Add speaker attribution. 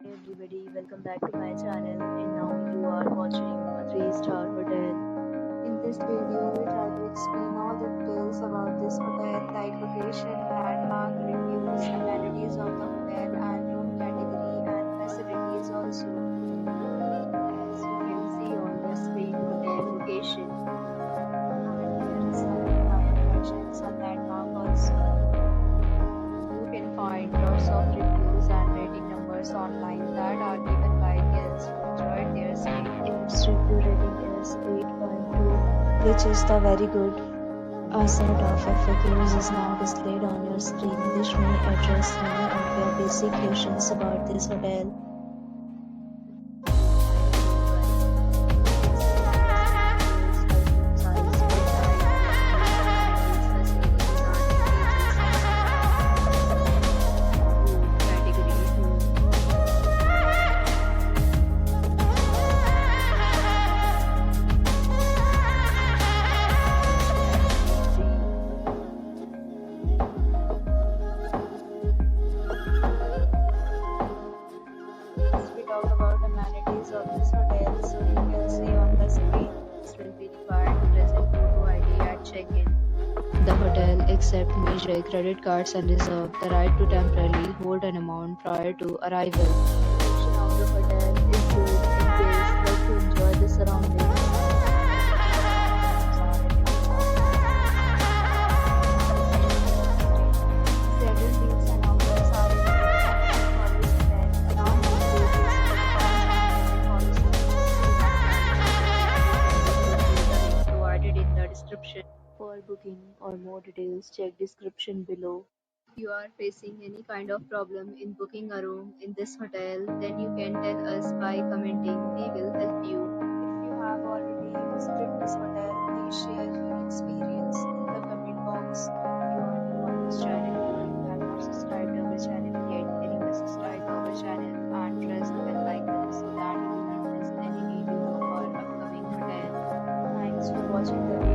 Speaker 1: everybody, welcome back to my channel and now you are watching a 3-star hotel. In this video, we try to explain all the details about this hotel like location, landmark, reviews, amenities of the hotel and room category and facilities also. As you can see on the screen, hotel location and here is some our attractions and landmark also. You can find lots of reviews and rating numbers online that are given by guests who enjoyed their stay. Its review rating is 8.2, which is the very good. A set of FAQs is now displayed on your screen, which may address many of your basic questions about this hotel. We talk about amenities of this hotel, so you can see on the screen this will be required to present photo ID at check-in. The hotel accepts major credit cards and reserves the right to temporarily hold an amount prior to arrival. Location of the hotel is good in case like to enjoy the surroundings. Several rules and offers are available for this hotel, along with various terms and policies provided in the description. For booking or more details, check description below. If you are facing any kind of problem in booking a room in this hotel, then you can tell us by commenting. We will help you. If you have already visited this hotel, please share your experience in the comment box. If you are new on this channel or you have not subscribed our channel yet, then you must subscribe our channel and press the bell icon so that you do not miss any video of our upcoming hotel. Thanks for watching the video.